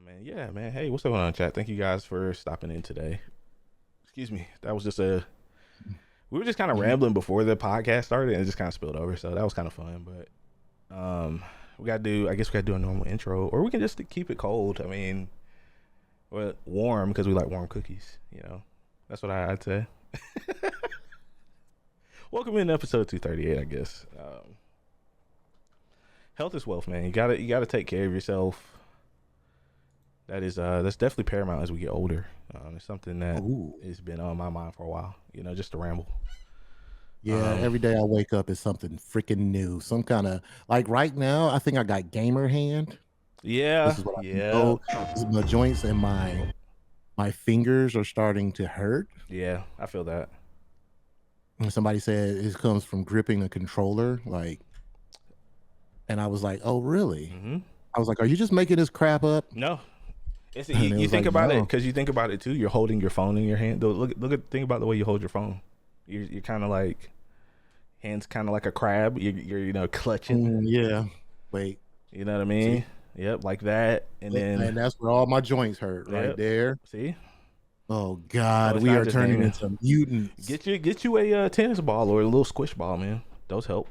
Man. Yeah, man. Hey, what's going on, chat? Thank you guys for stopping in today. Excuse me. That was just a. We were just kind of Mhm. rambling before the podcast started, and it just kind of spilled over. So that was kind of fun. But we gotta do. I guess we gotta do a normal intro, or we can just keep it cold. I mean, well, warm because we like warm cookies. You know, that's what I'd say. Welcome in episode 238. I guess. Health is wealth, man. You gotta take care of yourself. That's definitely paramount as we get older. It's something that Ooh. has been on my mind for a while. You know, just to ramble. Yeah, Um, every day I wake up is something freaking new. Some kind of like right now, I think I got gamer hand. yeah, This is what I yeah, know. My joints and my fingers are starting to hurt. yeah. I feel that. And somebody said it comes from gripping a controller, and I was like, "Oh, really?" Hmm. I was like, "Are you just making this crap up?" No, it's And it you was think like, about it "No." because you think about it too. You're holding your phone in your hand. Though, think about the way you hold your phone. You're kind of like hands, kind of like a crab. You're clutching. Yeah. Wait. You know what I See? mean? Yep, like that. And then And that's where all my joints hurt right yep. there. See, Oh so God, it's we not are just turning gaming. into mutants. Get you a tennis ball or a little squish ball, man. Those help.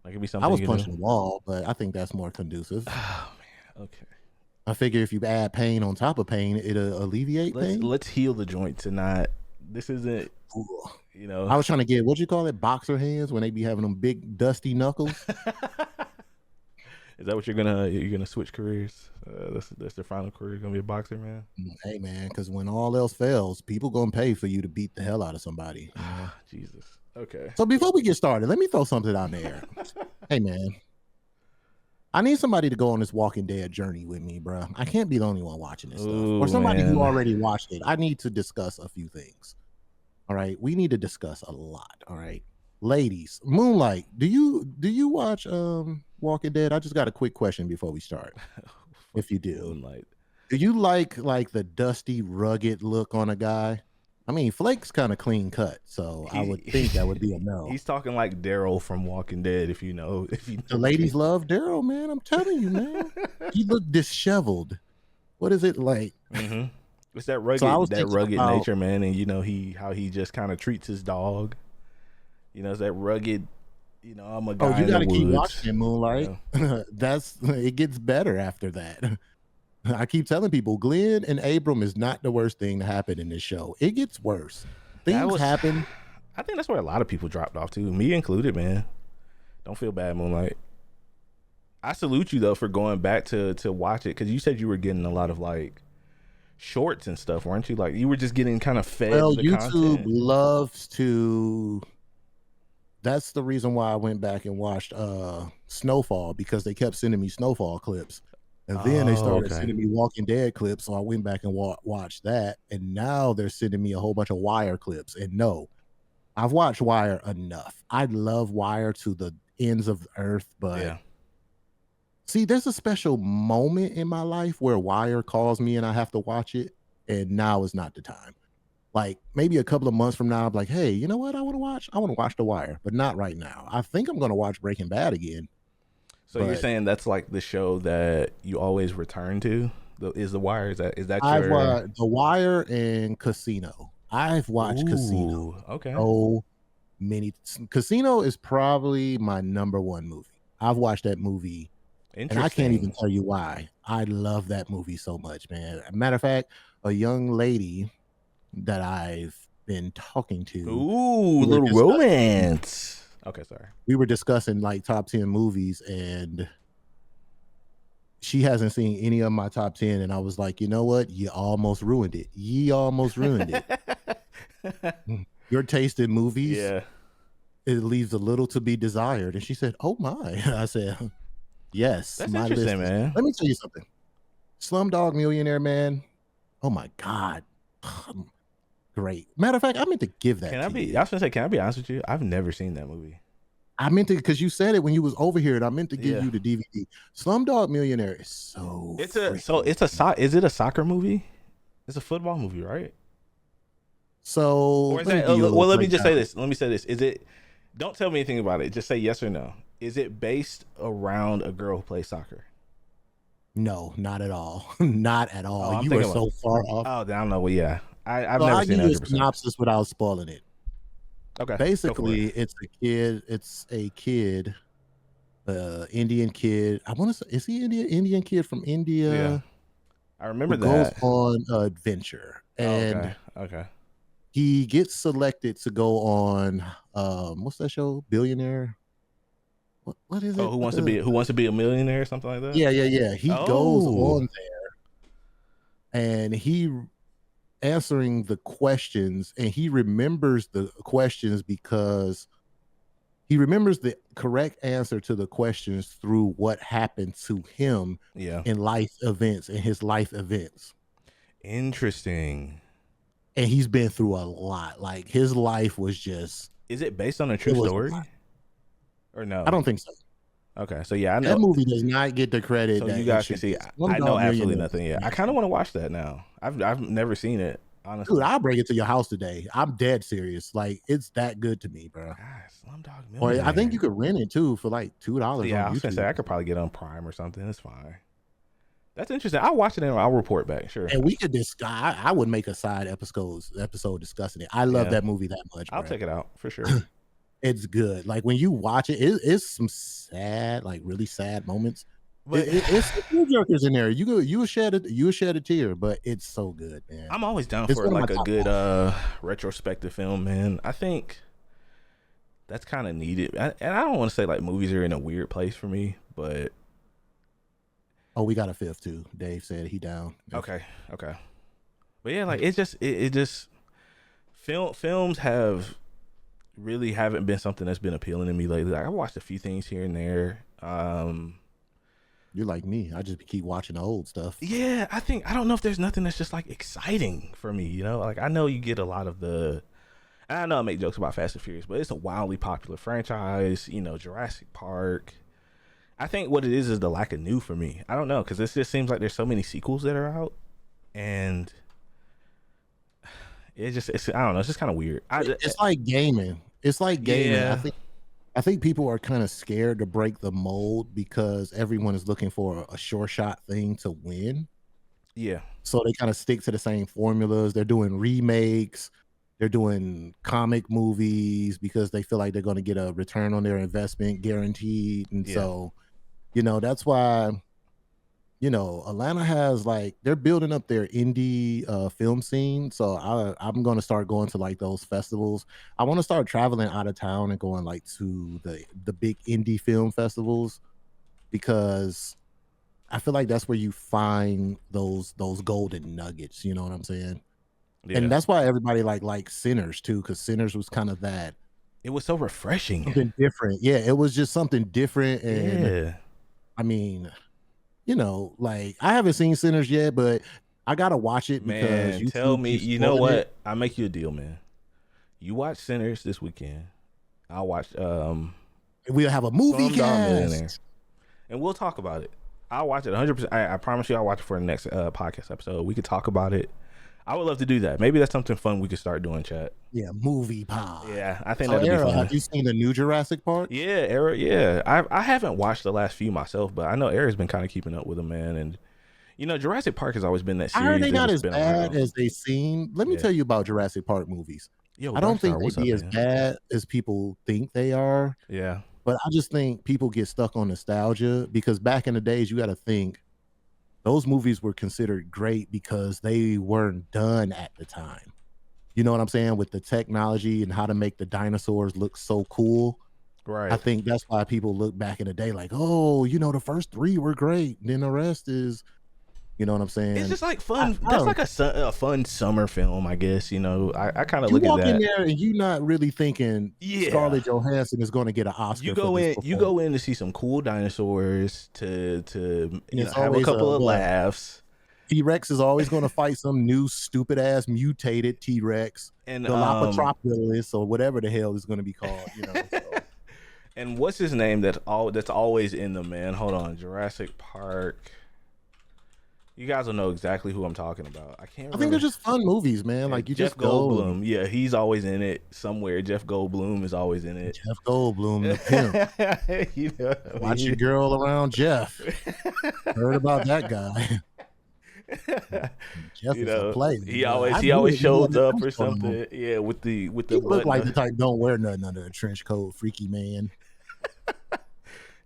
That could be I something was you can do. punching the wall, but I think that's more conducive. Oh man. Okay. I figure if you add pain on top of pain, it'll alleviate pain. Let's heal the joints and not. This isn't. Ooh. You know. I was trying to get what you call it, boxer hands when they be having them big dusty knuckles. Is that what you're gonna switch careers? That's the final career. Gonna be a boxer, man. Hey man, because when all else fails, people gonna pay for you to beat the hell out of somebody. You know? Jesus. Okay. So before we get started, let me throw something out there. Hey man, I need somebody to go on this Walking Dead journey with me, bro. I can't be the only one watching this stuff, or Ooh somebody who man. already watched it. I need to discuss a few things. All right, we need to discuss a lot. All right, ladies, Moonlight, do you watch Walking Dead? I just got a quick question before we start. If you Fucking do, Moonlight. do you like the dusty, rugged look on a guy? I mean, Flake's kind of clean cut, so I would think that would be a no. He's talking like Daryl from Walking Dead. If you know. The ladies love Daryl, man. I'm telling you, man. He looked disheveled. What is it like? Mm-hmm. It's that So I rugged was thinking about. nature, man, and how he just kind of treats his dog. You know, it's that rugged. You know, I'm a Oh, guy you in the got to keep woods. watching it, You Moonlight. know, That's it gets better after that. I keep telling people, Glenn and Abram is not the worst thing to happen in this show. It gets worse. that Things was. happen. I think that's where a lot of people dropped off too, me included, man. Don't feel bad, Moonlight. I salute you though for going back to watch it because you said you were getting a lot of like shorts and stuff, weren't you? Like you were just getting kind of fed Well, the YouTube content. loves to. That's the reason why I went back and watched Snowfall, because they kept sending me Snowfall clips. And then they Oh, started okay. sending me Walking Dead clips, so I went back and watched that. And now they're sending me a whole bunch of Wire clips. And no, I've watched Wire enough. I love Wire to the ends of the earth, but Yeah. see, there's a special moment in my life where Wire calls me and I have to watch it, and now is not the time. Like maybe a couple of months from now, I'm like, hey, you know what I want to watch? I want to watch The Wire, but not right now. I think I'm going to watch Breaking Bad again, So you're but saying that's like the show that you always return to? Is The Wire? Is that I've your? The Wire and Casino. I've watched Casino Ooh, okay. so many. Casino is probably my number one movie. I've watched that movie, and I can't even Interesting. tell you why. I love that movie so much, man. Matter of fact, a young lady that I've been talking to, Ooh, we were little discussing romance. Okay, sorry. like top 10 movies, and she hasn't seen any of my top 10, and I was like, you know what? You almost ruined it. Ye almost ruined it. Your taste in movies, Yeah, it leaves a little to be desired. And she said, oh my. I said, yes, that's my interesting, list is. man. Let me tell you something. Slumdog Millionaire, man. Oh my God. Great. Matter of fact, I meant to give that Can I to be? you. I was gonna say, can I be honest with you? I've never seen that movie. I meant to, because you said it when you was over here, and I meant to give Yeah, you the DVD. Slumdog Millionaire is so freaking. is it a soccer movie? It's a football movie, right? So Or is let me that? give you a little Well, let me just breakdown. say this. Let me say this. Is it? Don't tell me anything about it. Just say yes or no. Is it based around a girl who plays soccer? No, not at all. Not at Oh, all. I'm You are thinking about. so far off. Oh, I don't know. Well, yeah, I've So never I'll give seen it you a 100%. synopsis without spoiling it. Okay, go for it. Basically, it's a kid, Indian kid. I want to say, is he Indian? Indian kid from Yeah, India I remember who goes that. on an adventure, Oh, and okay, okay. he gets selected to go on what's that show? Billionaire. What is Oh, it? What who wants to be a millionaire or something like that? Yeah, yeah, yeah. He goes Oh, on there and he answering the questions, and he remembers the questions because he remembers the correct answer to the questions through what happened to him yeah. in his life events. Interesting. And he's been through a lot. Like his life was just Is it based on a it true was a lot. story or I no? don't think so. Okay, so yeah, I That know. movie does not get the credit So you that it guys can should see, get. I know Slumdog absolutely Millionaire is nothing yet. I kind of amazing. want to watch that now. I've never seen it, Dude, honestly. I'll bring it to your house today. I'm dead serious. Like it's that good to me, bro. God, Slumdog Or I think you Millionaire. could rent it too for like $2 Yeah, on I was gonna say YouTube. I could probably get it on Prime or something. It's fine. That's interesting. I'll watch it and I'll report back. Sure. And we could discuss. I would make a side episode discussing it. I love Yeah, that movie that much, I'll bro. check it out for sure. It's good. Like when you watch it's some sad, like really sad moments. But It's some tearjerkers in there. You will shed a tear, but it's so good, man. I'm always down It's for one of my like a top good 5. retrospective film, man. I think that's kind of needed. And I don't want to say like movies are in a weird place for me, but Oh, we got a fifth too. Dave said he down. okay, okay. But yeah, like it just films have really haven't been something that's been appealing to me lately. Like I watched a few things here and there. You're like me. I just keep watching the old stuff. Yeah, I don't know if there's nothing that's just like exciting for me, you know? Like I know you get a lot of the and I know I make jokes about Fast and Furious, but it's a wildly popular franchise, you know, Jurassic Park. I think what it is the lack of new for me. I don't know, because it just seems like there's so many sequels that are out, and it's I don't know, it's just kind of weird. It's like gaming. It's like gaming. Yeah, I think people are kind of scared to break the mold because everyone is looking for a sure shot thing to win. yeah, So they kind of stick to the same formulas. They're doing remakes. They're doing comic movies because they feel like they're going to get a return on their investment guaranteed. And yeah, so, that's why, Atlanta has like they're building up their indie film scene. So I'm going to start going to like those festivals. I want to start traveling out of town and going like to the big indie film festivals because I feel like that's where you find those golden nuggets. You know what I'm saying? And yeah. that's why everybody like Sinners too, because Sinners was kind of that It was so refreshing. something different. Yeah, it was just something different. And Yeah, I mean, like I haven't seen Sinners yet, but I gotta watch it because man. Tell YouTube me, keeps you know spoiling it. what? I'll make you a deal, man. You watch Sinners this weekend. I'll watch We'll have a movie Slumdog Millionaire, cast. and we'll talk about it. I'll watch it 100%. I promise you, I'll watch it for the next podcast episode. We could talk about it. I would love to do that. Maybe that's something fun we could start doing, chat. Yeah, movie pod. Yeah, I think So, that'd be Era, fun. have you seen the new Jurassic Park? Yeah, Eric. Yeah, I haven't watched the last few myself, but I know Eric's been kind of keeping up with them, man. And Jurassic Park has always been that I heard series they that not has as been bad around. as they seem. Let me Yeah. tell you about Jurassic Park movies. Yo, I don't think Darkstar, they what's up, be as man? bad as people think they are. Yeah, But I just think people get stuck on nostalgia because back in the days, you got to think those movies were considered great because they weren't done at the time. You know what I'm saying? With the technology and how to make the dinosaurs look so cool. I right. think that's why people look back in the day like, oh, the first 3 were great. Then the rest is, you know what I'm It's saying? just like I, fun. I That's don't like a fun summer film, I guess. I kind of You look at walk in that. there and you not really thinking Yeah. Scarlett Johansson is going to get an You Oscar for go this in, performance. to see some cool dinosaurs to And it's have a always couple of what laughs. T-Rex is always going to fight some new stupid ass mutated T-Rex, And Dilophosaurus or whatever the hell is going to be called. So and what's his name that's always in them, man? Hold on, Jurassic Park. You guys will know exactly who I'm talking about. I can't remember. I think they're just fun movies, man. Like you Jeff just go. Goldblum. Yeah, he's always in it somewhere. Jeff Goldblum is always in it. Jeff Goldblum, the pimp. You know what I mean? Watch your girl around Jeff. Heard about that guy. Jeff You is know, a player. he bro. always I he knew always it. He had shows the up or trench coat on. something. Yeah, with the He button. look like the type don't wear nothing under a trench coat, freaky man.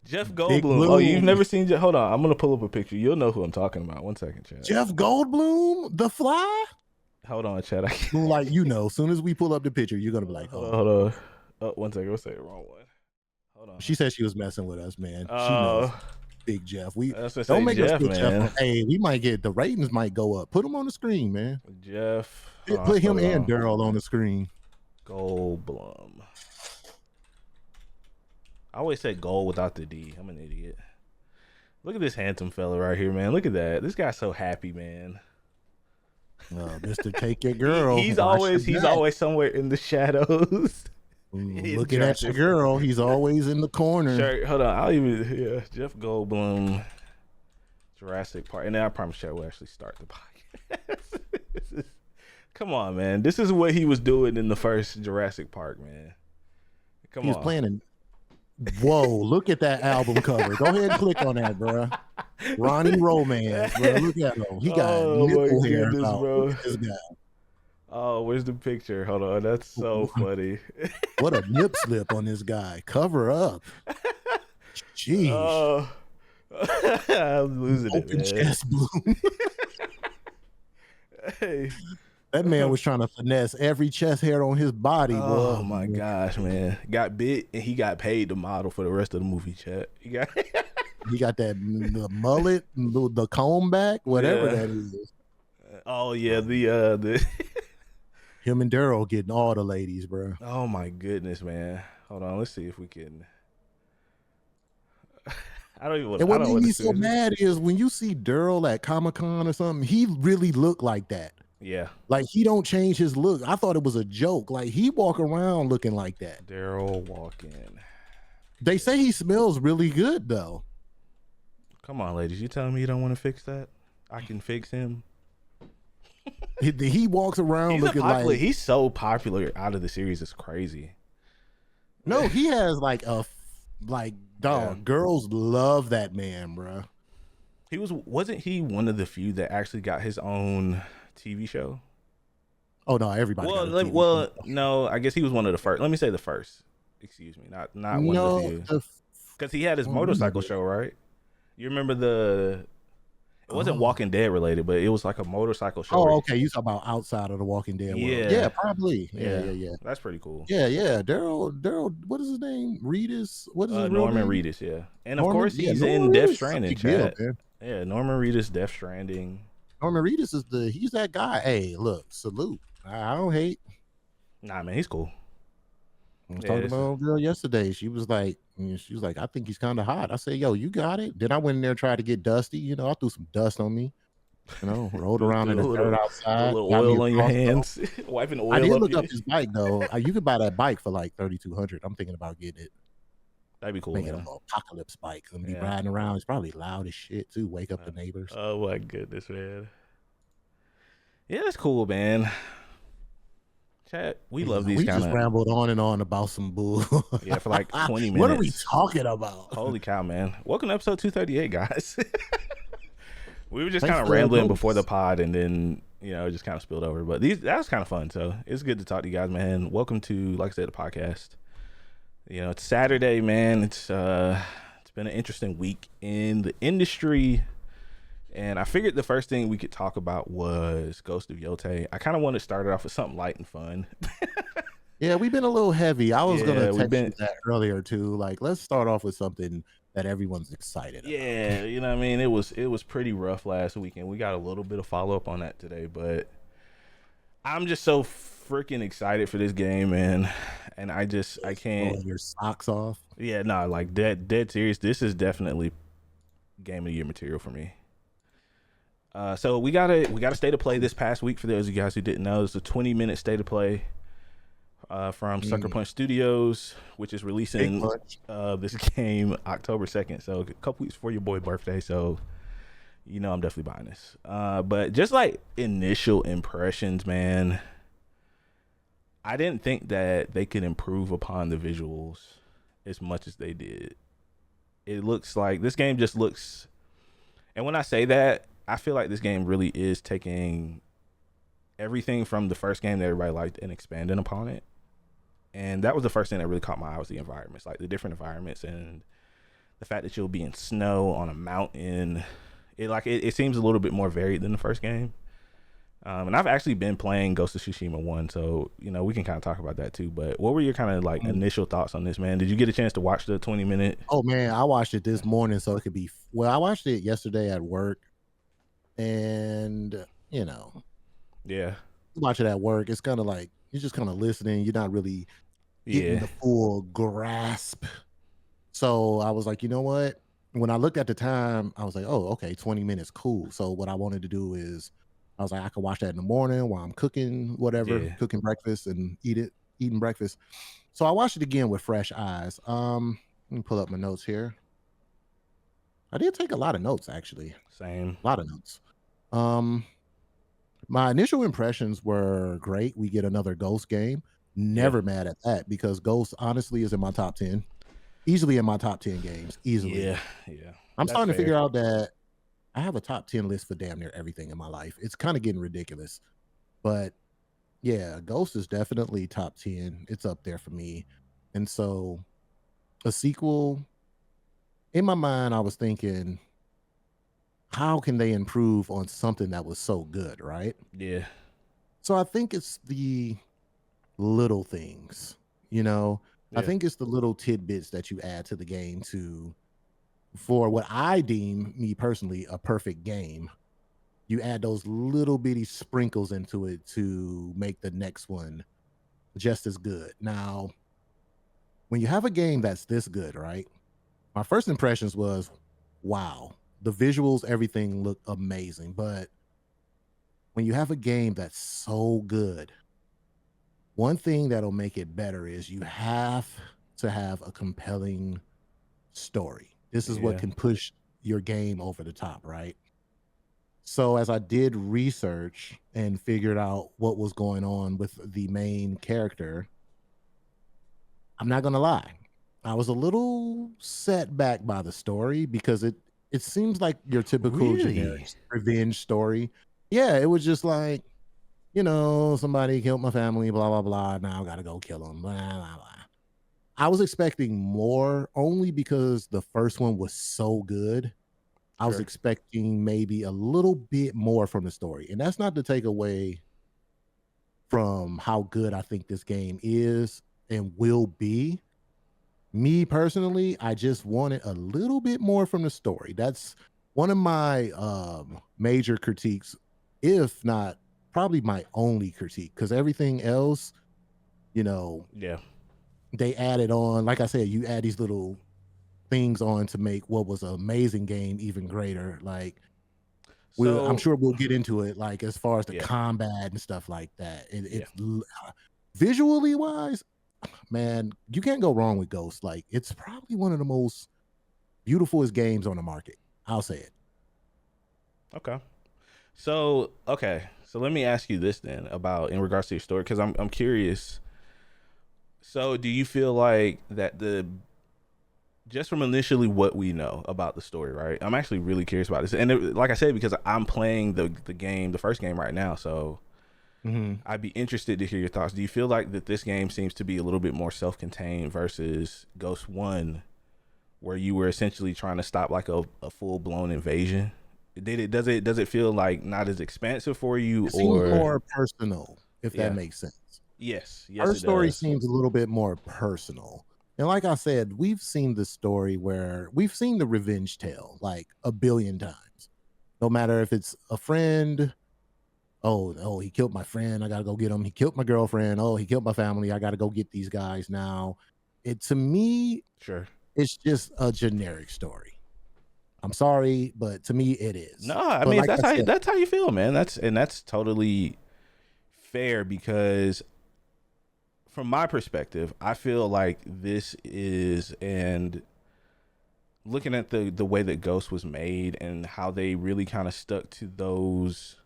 Jeff Big Goldblum. Oh, you've Blue. never seen Hold on, I'm gonna pull up a picture. You'll know who I'm talking about. 1 second, chat. Jeff Goldblum, the Fly. Hold on, chat. Who, like, you know, as soon as we pull up the picture, you're gonna be like, Hold oh. on, hold on. Oh, 1 second. What's that? Wrong one. Hold on. She said she was messing with us, man. She knows. Big Jeff. We That's what I don't say, make Jeff, us put man. Jeff. Hey, we might get the ratings might go up. Put him on the screen, man. Jeff. Put him and Daryl on the screen. Goldblum. I always say gold without the D. I'm an idiot. Look at this handsome fella right here, man. Look at that. This guy's so happy, man. Mr. Take Your Girl. He's always somewhere in the shadows. Looking at your girl. He's always in the corner. Sure, hold on. Jeff Goldblum, Jurassic Park. And then I promise you I will actually start the podcast. Come on, man. This is what he was doing in the first Jurassic Park, man. He was playing. Whoa, look at that album cover. Go ahead and click on that, bro. Ronnie Romance, bro. Look at him. He got nipple hair. Bro. Look at this guy. Oh, where's the picture? Hold on. That's so funny. What a nip slip on this guy. Cover up. Jeez. Oh, I'm losing Open it, man. chest balloon. Hey. That man was trying to finesse every chest hair on his body. Oh, boy. my gosh, man. Got bit and he got paid to model for the rest of the movie, chat. He got that the mullet, the comb back, whatever that is. Oh, yeah. The Him and Daryl getting all the ladies, bro. Oh, my goodness, man. Hold on. Let's see if we can. I don't even want to. And what made me so mad is when you see Daryl at Comic-Con or something, he really looked like that. Yeah. Like he don't change his look. I thought it was a joke. Like he walk around looking like that. Daryl walking. They say he smells really good though. Come on, ladies. You telling me you don't want to fix that? I can fix him. He walks around looking like he's so popular out of the series. It's crazy. No, he has dog. Yeah. Girls love that man, bro. Wasn't he one of the few that actually got his own TV show? Oh no, everybody. Well, no, I guess he was one of the first. Let me say the first. Excuse me, not one of the few. Because he had his motorcycle show, right? You remember it wasn't Walking Dead related, but it was like a motorcycle show. Oh, okay. You talk about outside of the Walking Dead world. Yeah, probably. Yeah. That's pretty cool. Yeah. Daryl, what is his name? Reedus? What is his Norman name? Reedus, yeah. And of course he's in Death Stranding, chat. Yeah, Norman Reedus, Death Stranding. Norman Reedus he's that guy. Hey, look, salute. I don't hate. Nah, man, he's cool. I was talking about a girl yesterday. She was like, I think he's kind of hot. I said, yo, you got it. Then I went in there and tried to get dusty. I threw some dust on me. Rolled around in the dirt outside. A little oil on your hands. Wiping oil. I did look up his bike though. You could buy that bike for like $3,200. I'm thinking about getting it. That'd be cool. Making a little apocalypse bike. Gonna be riding around. It's probably loud as shit too. Wake up the neighbors. Oh my goodness, man. Yeah, that's cool, man. Chat, we love these kind of. We just rambled on and on about some bull. Yeah, for like 20 minutes. What are we talking about? Holy cow, man! Welcome to episode 238, guys. We were just kind of rambling before the pod, and then it just kind of spilled over. But that was kind of fun, so it's good to talk to you guys, man. Welcome to, like I said, the podcast. It's Saturday, man. It's been an interesting week in the industry. And I figured the first thing we could talk about was Ghost of Yotei. I kind of want to start it off with something light and fun. Yeah, we've been a little heavy. I was going to text you that earlier too. Like, let's start off with something that everyone's excited about. Yeah, you know what I mean? It was pretty rough last weekend. We got a little bit of follow-up on that today, but I'm just so freaking excited for this game, man. And I can't. Blowing your socks off? Yeah, no, like dead serious. This is definitely game of the year material for me. So we got a state of play this past week. For those of you guys who didn't know, it's a 20-minute state of play from Sucker Punch Studios, which is releasing this game October 2nd. So a couple weeks before your boy's birthday. So You know I'm definitely buying this. But just like initial impressions, man, I didn't think that they could improve upon the visuals as much as they did. It looks like this game just looks, and when I say that, I feel like this game really is taking everything from the first game that everybody liked and expanding upon it. And that was the first thing that really caught my eye was the environments, like the different environments and the fact that you'll be in snow on a mountain. It seems a little bit more varied than the first game. And I've actually been playing Ghost of Tsushima 1, so we can kind of talk about that too. But what were your kind of like initial thoughts on this, man? Did you get a chance to watch the 20-minute? Oh man, I watched it this morning so it could be. Well, I watched it yesterday at work, and Yeah, watch it at work. It's kind of like you're just kind of listening. You're not really getting yeah, the full grasp. So I was like, you know what? When I looked at the time, I was like, oh, okay, 20 minutes, cool. So what I wanted to do is, I was like, I could watch that in the morning while I'm cooking, whatever, yeah. cooking breakfast and eating breakfast. So I watched it again with fresh eyes. Let me pull up my notes here. I did take a lot of notes, actually, Same. a lot of notes. Um, my initial impressions were great. We get another Ghost game. Yeah, Never mad at that because Ghost honestly is in my top 10, easily in my top 10 games, easily. yeah, yeah. I'm That's starting to fair. figure out that I have a top 10 list for damn near everything in my life. It's kind of getting ridiculous. But yeah, Ghost is definitely top 10. It's up there for me. And so a sequel, in my mind, I was thinking, how can they improve on something that was so good, right? Yeah, So I think it's the little things, you know. I yeah, think it's the little tidbits that you add to the game to for what I deem me personally a perfect game. You add those little bitty sprinkles into it to make the next one just as good. Now, when you have a game that's this good, right? My first impressions was, wow, the visuals, everything looked amazing. But when you have a game that's so good, one thing that'll make it better is you have to have a compelling story. This is what yeah. can push your game over the top, right? So as I did research and figured out what was going on with the main character, I'm not gonna lie. I was a little set back by the story because it seems like your typical generic Really? revenge story. Yeah, it was just like, somebody killed my family, blah blah blah. Now I gotta go kill them. Blah blah blah. I was expecting more only because the first one was so good. I was Sure. expecting maybe a little bit more from the story. And that's not to take away from how good I think this game is and will be. Me personally, I just wanted a little bit more from the story. That's one of my major critiques, if not probably my only critique, because everything else, you know, Yeah. they added on, like I said, you add these little things on to make what was an amazing game even greater. Like I'm So sure we'll get into it, like as far as the yeah, combat and stuff like that. yeah. Visually wise, man, you can't go wrong with Ghost. Like it's probably one of the most beautifulest games on the market. I'll say it. Okay. So let me ask you this then about in regards to your story because I'm curious. So do you feel like that the just from initially what we know about the story, right? I'm actually really curious about this, and like I said, because I'm playing the game, the first game right now, so Mhm. I'd be interested to hear your thoughts. Do you feel like that this game seems to be a little bit more self-contained versus Ghost One, where you were essentially trying to stop like a full-blown invasion? Does it feel like not as expansive for you, It seems or more personal, if that yeah? makes sense. Yes, Her it story does. seems a little bit more personal. And like I said, we've seen the story where we've seen the revenge tale like a billion times. No matter if it's a friend, oh, he killed my friend, I gotta go get him. He killed my girlfriend, oh, he killed my family, I gotta go get these guys now. It to me, Sure. it's just a generic story. I'm sorry, but to me it is. No, I But mean if like I said, that's how you feel, man. That's totally fair because from my perspective, I feel like this is and looking at the way that Ghost was made and how they really kind of stuck to those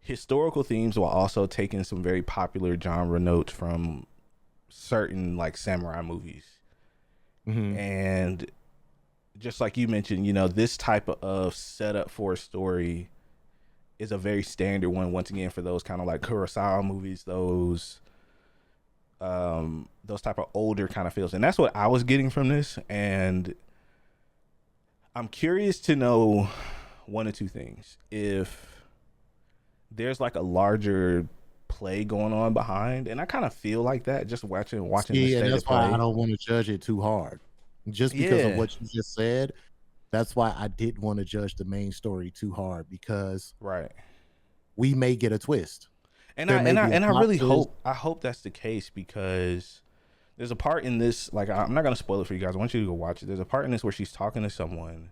historical themes while also taking some very popular genre notes from certain like samurai movies. Hmm. And just like you mentioned, this type of setup for a story is a very standard one once again for those kind of like Kurosawa movies, those type of older kind of feels. And that's what I was getting from this. And I'm curious to know one or two things. If there's like a larger play going on behind, and I kind of feel like that just watching the See, and state of that's why I play. don't want to judge it too hard. Just because of Yeah, what you just said, that's why I didn't want to judge the main story too hard because right. we may get a twist. And There I may and I be a and I plot really twist. hope that's the case, because there's a part in this, like, I'm not gonna spoil it for you guys. I want you to go watch it. There's a part in this where she's talking to someone,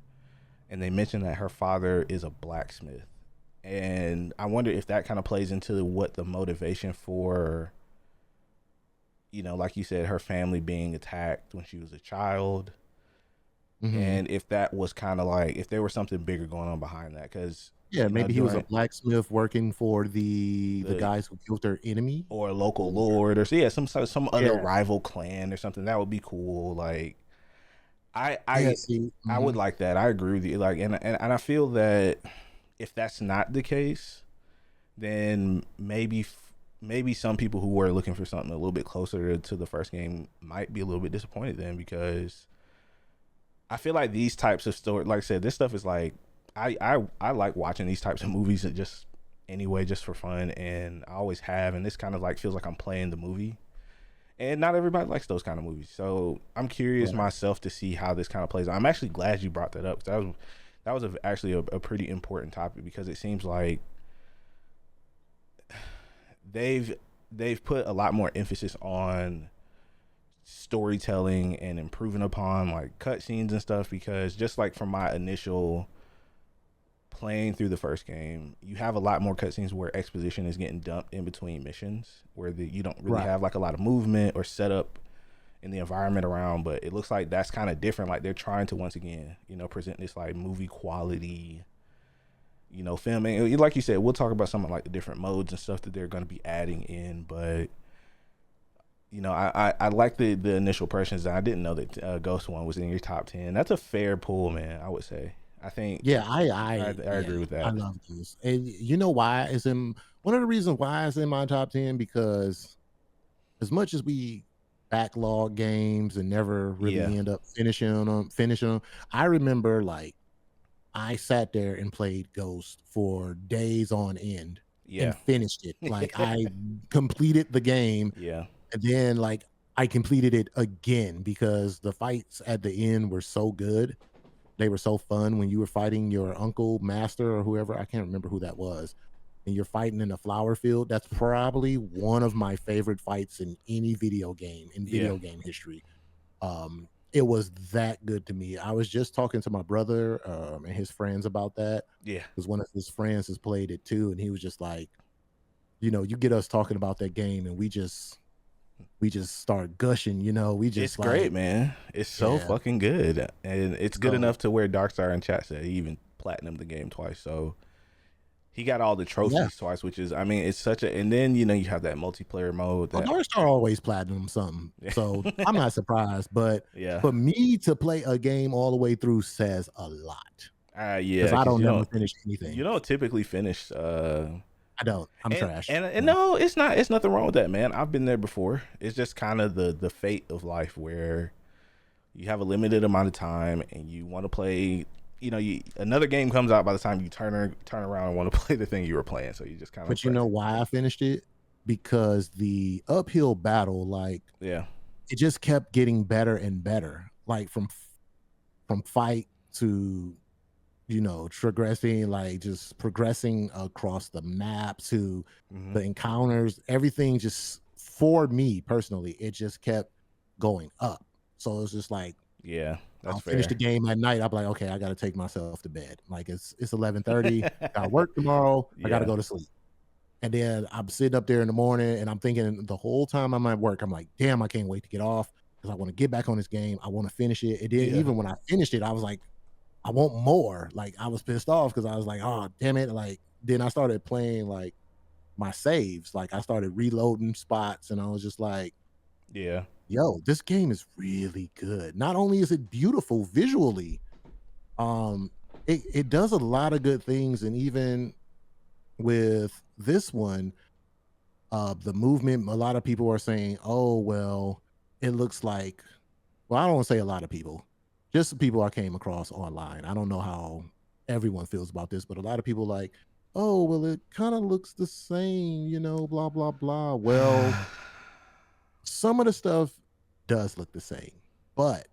and they mention that her father is a blacksmith, and I wonder if that kind of plays into what the motivation for, like you said, her family being attacked when she was a child, Hmm. and if that was kind of like if there was something bigger going on behind that, because Yeah, maybe he was a during blacksmith working for the the guys who killed their enemy. or a local Or lord, or so, yeah, some other yeah, rival clan or something. That would be cool. Like, I yeah. I See, I would like that. I agree with you. Like, and I feel that if that's not the case, then maybe some people who were looking for something a little bit closer to the first game might be a little bit disappointed then, because I feel like these types of story, like I said, this stuff is like I like watching these types of movies that just anyway just for fun, and I always have, and this kind of like feels like I'm playing the movie. And not everybody likes those kind of movies, so I'm curious right. myself to see how this kind of plays. I'm actually glad you brought that up, because that was actually a pretty important topic, because it seems like they've they've put a lot more emphasis on storytelling and improving upon like cutscenes and stuff, because just like from my initial playing through the first game, you have a lot more cutscenes where exposition is getting dumped in between missions, where you don't really Right. have like a lot of movement or setup in the environment around. But it looks like that's kind of different. Like, they're trying to once again, present this like movie quality, filming. Like you said, we'll talk about some of like the different modes and stuff that they're going to be adding in. But I like the initial impressions. I didn't know that Ghost One was in your top 10. That's a fair pull, man. I would say. I think Yeah, I yeah, agree with I that. love this. And you know why it's in one of the reasons why it's in my top 10, because as much as we backlog games and never Yeah, really end up finishing them, I remember like I sat there and played Ghost for days on end yeah, and finished it. Like I completed the game yeah, and then like I completed it again because the fights at the end were so good. They were so fun when you were fighting your uncle, master, or whoever. I can't remember who that was. And you're fighting in a flower field. That's probably one of my favorite fights in any video game in yeah, video game history. It was that good to me. I was just talking to my brother and his friends about that yeah. because one of his friends has played it too, and he was just like, you get us talking about that game, and we just start gushing. We It's just great, like, man. It's so yeah. fucking good, and it's good So enough to where Darkstar in chat said he even platinumed the game twice. So he got all the yeah. trophies twice, which is, I mean, it's such a. And then you have that multiplayer mode Well, that, Darkstar always platinum something, so I'm not surprised. But yeah, for me to play a game all the way through says a lot yeah, because I because don't you never don't finish you anything. don't typically finish. I don't. I'm And, trash. and and Yeah. no, it's not. It's nothing wrong with that, man. I've been there before. It's just kind of the fate of life, where you have a limited amount of time and you want to play. Another game comes out by the time you turn around and want to play the thing you were playing. So you just kind of But you press. know why I finished it? Because the uphill battle, like Yeah, it just kept getting better and better. Like from fight to progressing, like just progressing across the map to hmm, the encounters, everything just for me personally, it just kept going up. So it's just like yeah, that's I'll finish the fair. game at night. I'll be like, okay, I gotta take myself to bed. Like it's 11:30. Got work tomorrow. I gotta Yeah, go to sleep. And then I'm sitting up there in the morning and I'm thinking the whole time I'm at work, I'm like, damn, I can't wait to get off because I want to get back on this game. I want to finish it. And then Yeah. even when I finished it, I was like, I want more. Like I was pissed off because I was like, oh damn it. Like then I started playing like my saves. Like I started reloading spots and I was just like, Yeah. yo, this game is really good. Not only is it beautiful visually, um, it does a lot of good things. And even with this one, the movement, a lot of people are saying, oh, well, it looks like, well, I don't want to say a lot of people, just the people I came across online. I don't know how everyone feels about this, but a lot of people like, oh, well, it kind of looks the same, blah, blah, blah. Well, some of the stuff does look the same. But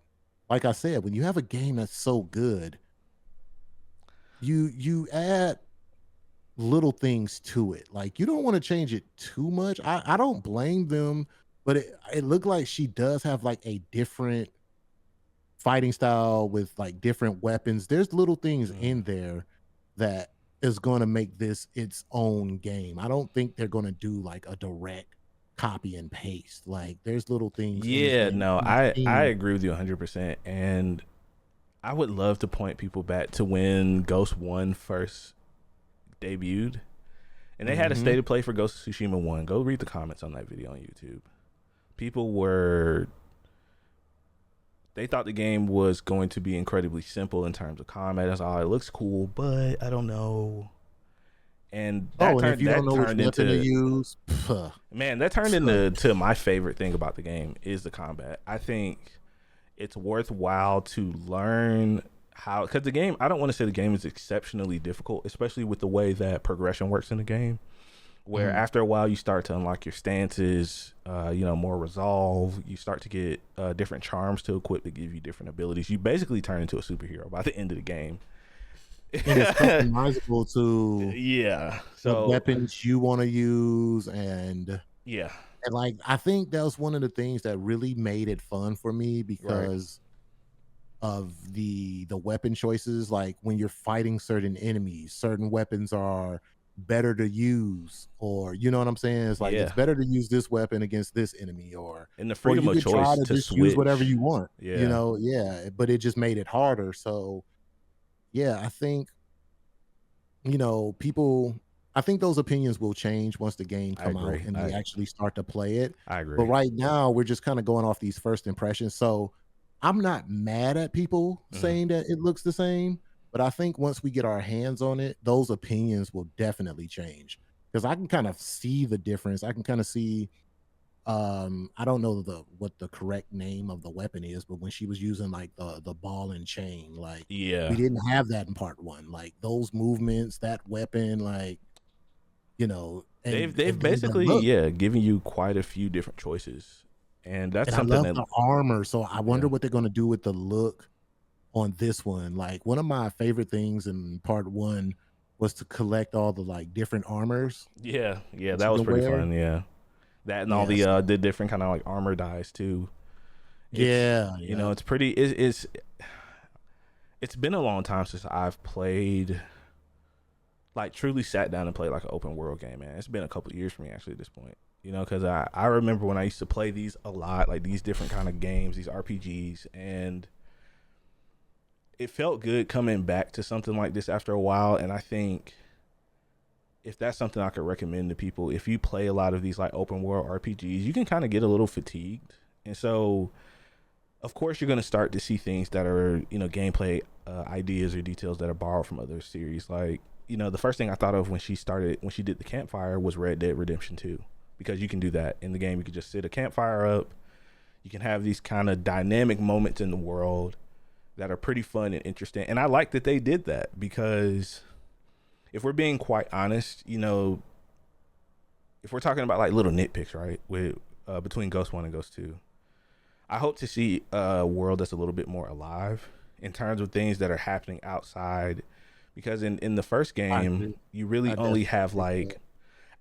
like I said, when you have a game that's so good, you add little things to it. Like you don't want to change it too much. I don't blame them, but it looked like she does have like a different fighting style with like different weapons. There's little things Mm. in there that is going to make this its own game. I don't think they're going to do like a direct copy and paste. Like there's little things in this Yeah, game no, you've I seen. agree with you 100%. And I would love to point people back to when Ghost 1 first debuted. And they had a Mhm. state of play for Ghost of Tsushima 1. Go read the comments on that video on YouTube. People were, they thought the game was going to be incredibly simple in terms of combat. That's all, it looks cool, but I don't know. And Oh, and if you don't that know which turned weapon to into, use, man, that turned into to my favorite thing about the game is the combat. I think it's worthwhile to learn how, because the game, I don't want to say the game is exceptionally difficult, especially with the way that progression works in the game, where Mhm. after a while you start to unlock your stances, more resolve. You start to get different charms to equip that give you different abilities. You basically turn into a superhero by the end of the game. And it's customizable to Yeah. what So weapons you wanna use, yeah. and, like, I think that was one of the things that really made it fun for me Right. because of the weapon choices, like, when you're fighting certain enemies, certain weapons are better to use, or you know what I'm saying? It's like, it's Yeah. better to use this weapon against this enemy, And the or freedom you of could try choice to to just use whatever switch. you want, Yeah. Yeah, but it just made it harder, so, yeah, I think people I think those opinions will change once the game I come out agree. and they I actually start to play it. I But agree. right now, we're just kind of going off these first impressions. So I'm not mad at people Mhm. saying that it looks the same, but I think once we get our hands on it, those opinions will definitely change. Because I can kind of see the difference. I can kind of see I don't know what the correct name of the weapon is, but when she was using like the ball and chain, like we Yeah. didn't have that in part one. Like those movements, that weapon, like They've and the basically, look. yeah, given you quite a few different choices. And that's And I something love that, the armor, so I wonder yeah. what they're gonna do with the look on this one. Like one of my favorite things in part one was to collect all the like different armors Yeah, yeah, that that you was can pretty wear. fun, yeah. That and all Yeah, so the different kind of like armor dies too. It's, yeah, yeah. it's pretty, it's been a long time since I've played, like truly sat down and played like an open world game, man. It's been a couple of years for me actually at this point. Because I remember when I used to play these a lot, like these different kind of games, these RPGs, and it felt good coming back to something like this after a while. And I think if that's something I could recommend to people, if you play a lot of these like open world RPGs, you can kind of get a little fatigued. And so, of course, you're going to start to see things that are, gameplay ideas or details that are borrowed from other series. Like, the first thing I thought of when she did the campfire was Red Dead Redemption 2, because you can do that in the game. You can just sit a campfire up. You can have these kind of dynamic moments in the world that are pretty fun and interesting. And I like that they did that because if we're being quite honest, if we're talking about like little nitpicks, right, with between Ghost 1 and Ghost 2, I hope to see a world that's a little bit more alive in terms of things that are happening outside, because in the first I game, agree. you I really only definitely have agree with that. like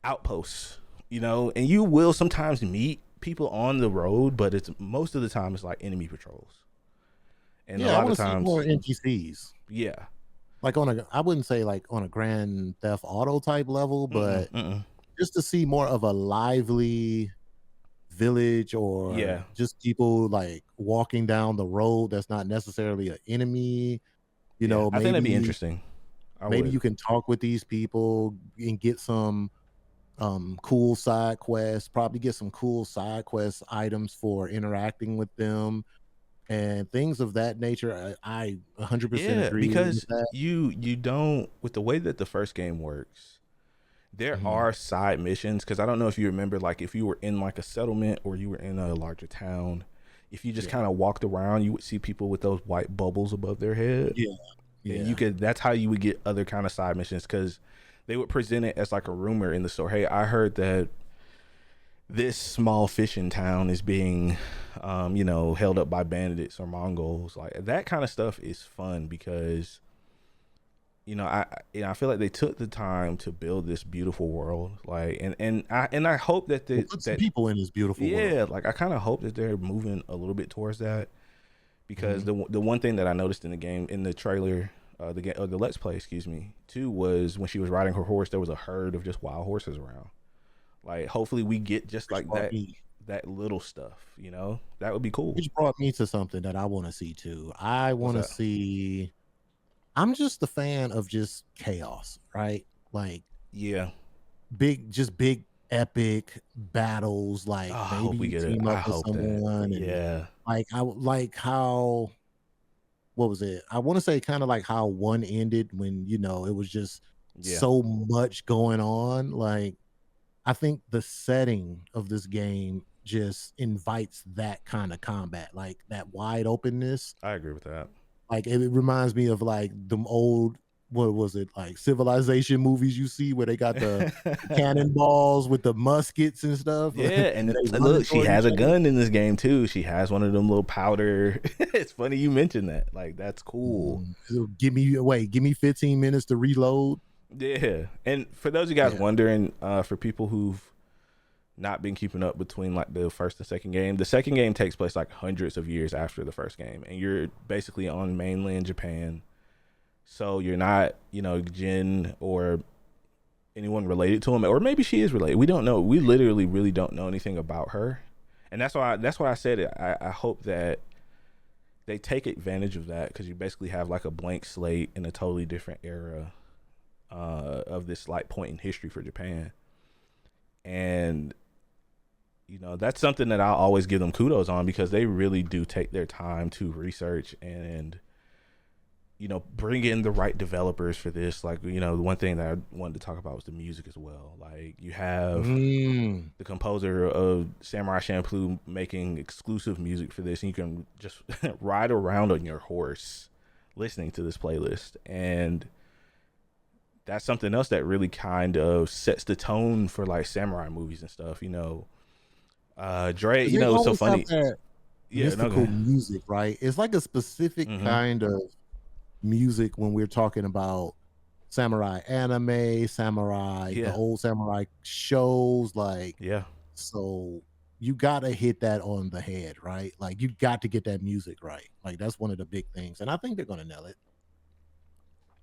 outposts, and you will sometimes meet people on the road, but it's most of the time it's like enemy patrols. And a Yeah, I lot wanna of see more times, NPCs. yeah. Like I wouldn't say like on a Grand Theft Auto type level, Mm-mm, but mm-mm. just to see more of a lively village or Yeah, just people like walking down the road that's not necessarily an enemy. You yeah. know, I think that'd be maybe interesting. I maybe would. you can talk with these people and get some cool side quests, probably get some cool side quest items for interacting with them and things of that nature. I 100% Yeah, agree with because that. you don't, with the way that the first game works. There Mhm. are side missions because I don't know if you remember, like if you were in like a settlement or you were in a larger town, if you just Yeah. kind of walked around, you would see people with those white bubbles above their head, Yeah. and you Yeah. could. That's how you would get other kind of side missions because they would present it as like a rumor in the store. Hey, I heard that this small fishing town is being, held up by bandits or Mongols. Like that kind of stuff is fun because I feel like they took the time to build this beautiful world, like, and I hope that Well, put some that people in this beautiful world. yeah, like I kind of hope that they're moving a little bit towards that because Mhm. the one thing that I noticed in the game in the trailer, the let's play, excuse me, too, was when she was riding her horse, there was a herd of just wild horses around. Like, hopefully, we get just Which like brought that me little stuff. That would be cool. which brought me to something that I wanna see too. I What's wanna that? see I'm just a fan of just chaos, right? Like Yeah. big epic battles, Oh, like I maybe hope we you get it. team I up with hope that. someone and Yeah. like I would like how what was it? I wanna say kinda like how one ended when, it was just Yeah. so much going on, like I think the setting of this game just invites that kind of combat, like that wide openness. I agree with that. Like it reminds me of like them old, what was it, like civilization movies you see where they got the cannonballs with the muskets and stuff, and Yeah, they and running look, she toward has each a other. gun in this game too. She has one of them little powder. It's funny you mentioned that. Like that's cool. So give me 15 minutes to reload. Yeah. And for those of you guys Yeah. wondering, for people who've not been keeping up between like the first and second game, the second game takes place like hundreds of years after the first game, and you're basically on mainland Japan. So you're not, Jin or anyone related to him, or maybe she is related. We don't know. We literally really don't know anything about her, and that's why I said it. I hope that they take advantage of that because you basically have like a blank slate in a totally different era of this like point in history for Japan, and that's something that I always give them kudos on because they really do take their time to research and bring in the right developers for this. Like, the one thing that I wanted to talk about was the music as well. Like, you have Mm. the composer of Samurai Champloo making exclusive music for this, and you can just ride around on your horse listening to this playlist. And that's something else that really kind of sets the tone for like samurai movies and stuff. Dre, 'Cause they it's so always have funny. that Yeah, no, mystical okay. music, right? It's like a specific Mm-hmm. kind of music when we're talking about samurai anime, samurai, the Yeah, old samurai shows, like, yeah. so you gotta hit that on the head, right? Like, you got to get that music right. Like, that's one of the big things, and I think they're gonna nail it.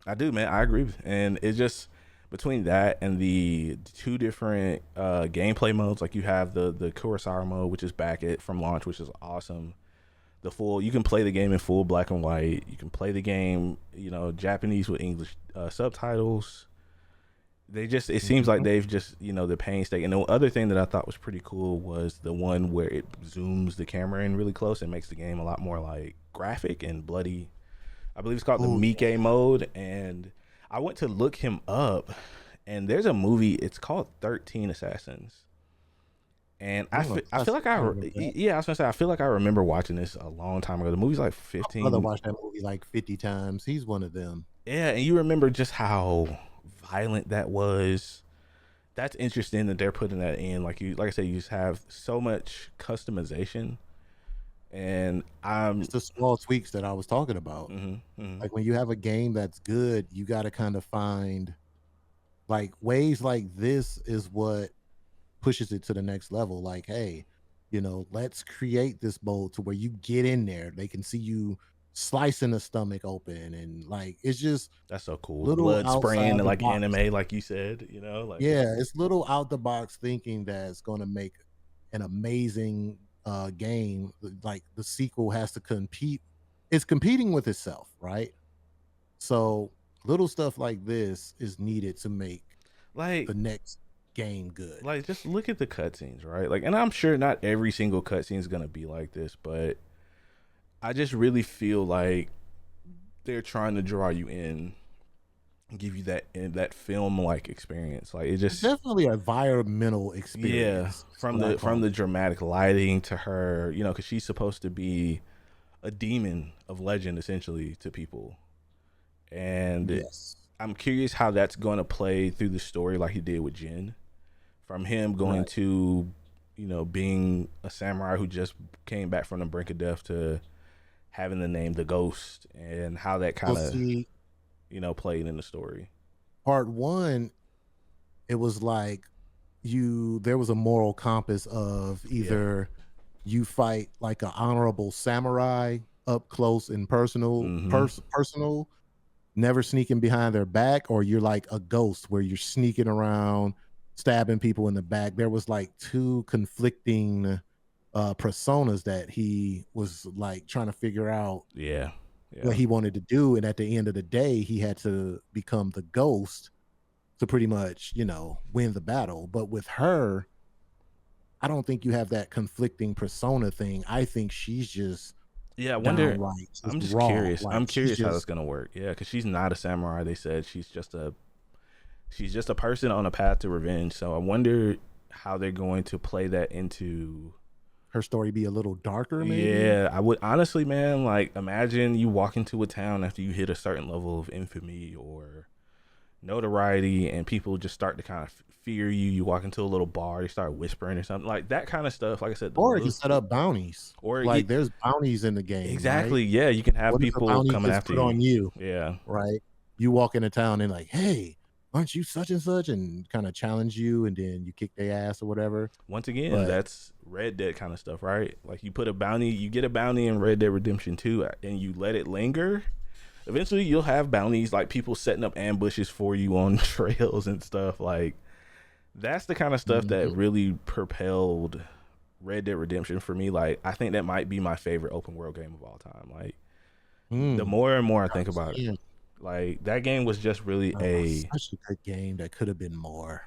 I do, man. I agree. And it's just between that and the two different gameplay modes, like you have the Kurosawa mode, which is back at from launch, which is awesome. You can play the game in full black and white. You can play the game, Japanese with English subtitles. It seems like Mhm. they've just, the painstaking. And the other thing that I thought was pretty cool was the one where it zooms the camera in really close and makes the game a lot more like graphic and bloody. I believe it's called the Oh, Mike yeah. mode, and I went to look him up, and there's a movie. It's called 13 Assassins, and Oh, I feel classic. like I remember that. yeah, I was gonna say I feel like I remember watching this a long time ago. The movie's like My brother 15. watched that movie like 50 times. He's one of them. Yeah, and you remember just how violent that was. That's interesting that they're putting that in. Like I said, you just have so much customization, and It's the small tweaks that I was talking about. mhm, mhm. Like, when you have a game that's good, you gotta kinda find like, ways like this is what pushes it to the next level. Like, hey, let's create this mode to where you get in there. They can see you slicing the stomach open, and like it's just That's so cool. little Blood spraying outside the like box. anime, like you said, like Yeah, it's little out the box thinking that's gonna make an amazing game, like the sequel has to compete. It's competing with itself, right? So little stuff like this is needed to make Like the next game good. just look at the cutscenes, right? Like, and I'm sure not every single cutscene is gonna be like this, but I just really feel like they're trying to draw you in, give you that film like experience. Like it It's just definitely a environmental yeah, experience. That's from what I the call it. dramatic lighting to her, because she's supposed to be a demon of legend essentially to people, and Yes. I'm curious how that's going to play through the story, like he did with Jin, from him going Right. to, being a samurai who just came back from the brink of death to having the name the Ghost, and how that Well, kind of see, played in the story. part one, it was like there was a moral compass of Yeah. either you fight like an honorable samurai up close and Mm-hmm. personal, never sneaking behind their back, or you're like a ghost where you're sneaking around, stabbing people in the back. There was like two conflicting personas that he was like trying to figure out Yeah. what Yeah. he wanted to do. And at the end of the day, he had to become the ghost to pretty much, win the battle. But with her, I don't think you have that conflicting persona thing. I think she's just Yeah. I wonder. downright just I'm just raw. curious. Like I'm she's curious how that's just gonna work. Yeah, because she's not a samurai. They said she's just a person on a path to revenge. So I wonder how they're going to play that into. her story be a little darker, maybe. Yeah, I would honestly, man. Like, imagine you walk into a town after you hit a certain level of infamy or notoriety, and people just start to kind of fear you. You walk into a little bar, they start whispering or something like that kind of stuff. Like I said, the Or it can little, set up bounties. or Like there's bounties in the game, right? exactly, yeah, you can have What if a people bounty coming gets after put you. on you, Yeah. right? You walk into town and like, hey, aren't you such and such? And kind of challenge you, and then you kick their ass or whatever. Once again, But that's Red Dead kind of stuff, right? Like you put a bounty, you get a bounty in Red Dead Redemption 2, and you let it linger. Eventually, you'll have bounties like people setting up ambushes for you on trails and stuff. Like that's the kind of stuff that mhm, really propelled Red Dead Redemption for me. Like I think that might be my favorite open world game of all time. Like the mm, more and more I I think about it, understand. like that game was just really Oh, a such a good game that could have been more.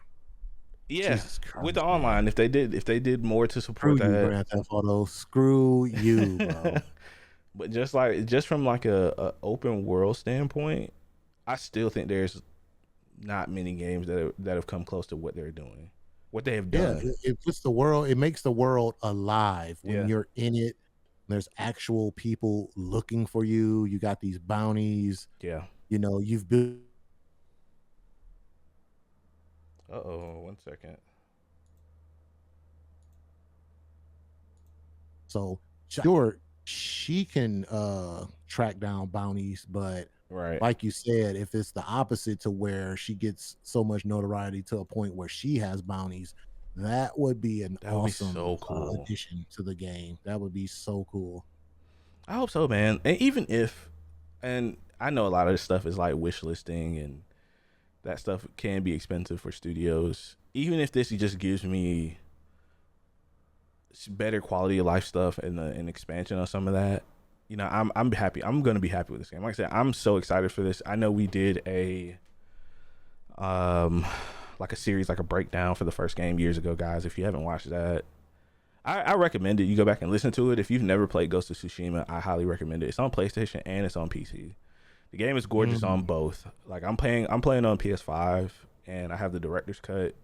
yeah. Jesus With the Christ, man. online, if they did more to Screw support you, that, Grand Theft Auto. Screw you, bro. but just from like a open world standpoint, I still think there's not many games that have come close to what they're doing, what they have Yeah, done. it puts the world, it makes the world alive when Yeah, you're in it. There's actual people looking for you. You got these bounties. yeah. You've built One second. so sure she can track down bounties, but Right. like you said, if it's the opposite to where she gets so much notoriety to a point where she has bounties, that would be an That would be awesome so cool. addition to the game. That would be so cool. I hope so, man. And even if, and I know a lot of this stuff is like wish listing, and that stuff can be expensive for studios. Even if this just gives me better quality of life stuff and an expansion on some of that, I'm happy. I'm gonna be happy with this game. Like I said, I'm so excited for this. I know we did a um like a series, like a breakdown for the first game years ago, guys. If you haven't watched that, I recommend it. You go back and listen to it. If you've never played Ghost of Tsushima, I highly recommend it. It's on PlayStation and it's on PC. The game is gorgeous on Mm, both. Like I'm playing on PS5 and I have the director's cut.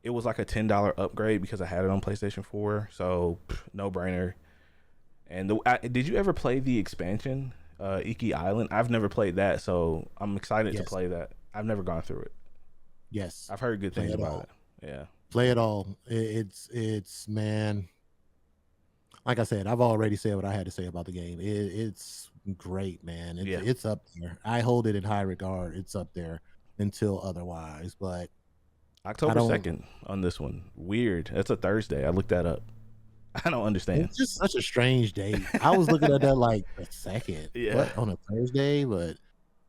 It was like a $10 upgrade because I had it on PlayStation 4, so no brainer. And did you ever play the expansion, Iki Island? I've never played that, so I'm excited to yes, play that. I've never gone through it. yes. I've heard good Play things it about all. it. Yeah, Play it all. It's man. Like I said, I've already said what I had to say about the game. It's great, man. It's yeah. it's up there. I hold it in high regard. It's up there until otherwise. But I October don't. 2nd on this one. Weird. That's a Thursday. I looked that up. I don't understand. It's just such a strange date. I was looking at that like the second. Yeah. What on a Thursday? But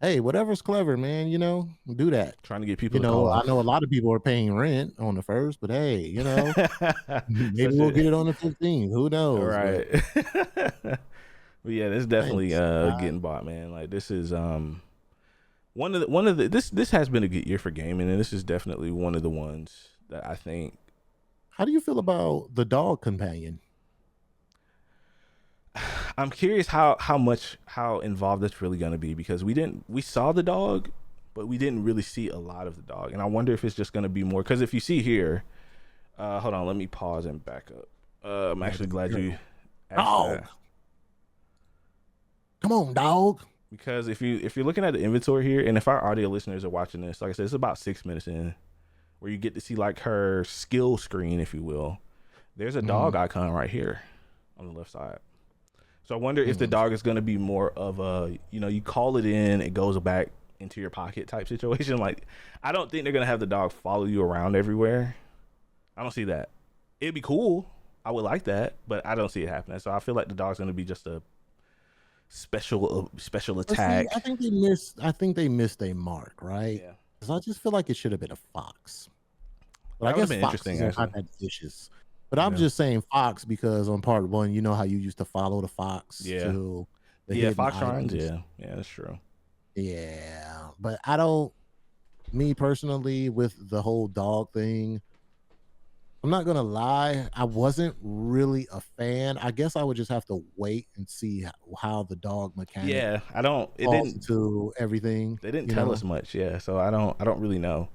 hey, whatever's clever, man, do that. Trying to get people to call I know a off. lot of people are paying rent on the first, but hey, maybe Such we'll a get it on the 15th. Who knows? But right. But yeah, this definitely thanks. getting bought, man. Like this is one of the this has been a good year for gaming, and this is definitely one of the ones that I think How do you feel about the dog companion? I'm curious how involved it's really gonna be, because we saw the dog, but we didn't really see a lot of the dog, and I wonder if it's just gonna be more. Because if you see here, hold on, let me pause and back up. I'm Yeah, actually the glad you girl. asked that, Dog. Come on, dog. because if you're looking at the inventory here, and if our audio listeners are watching this, like I said, it's about 6 minutes in, where you get to see like her skill screen, if you will. There's a Mhm, dog icon right here on the left side. So I wonder if the mhm. dog is going to be more of a, you call it in, it goes back into your pocket type situation. Like, I don't think they're going to have the dog follow you around everywhere. I don't see that. It'd be cool. I would like that, but I don't see it happening. So I feel like the dog's going to be just a special But see, attack. I think they missed a mark, right? Yeah. Because I just feel like it should have been a fox. But I That would have guess been interesting, foxes are not actually. that vicious. But I'm Yeah. just saying fox because on part one, you know how you used to follow the fox Yeah. to the Yeah. hidden Fox shrines. items. Yeah. Yeah. That's true. Yeah. But I don't me personally with the whole dog thing, I'm not gonna lie, I wasn't really a fan. I guess I would just have to wait and see how the dog mechanic Yeah. I don't, it falls didn't, into everything, they didn't you tell know? us much. Yeah. So I don't really know.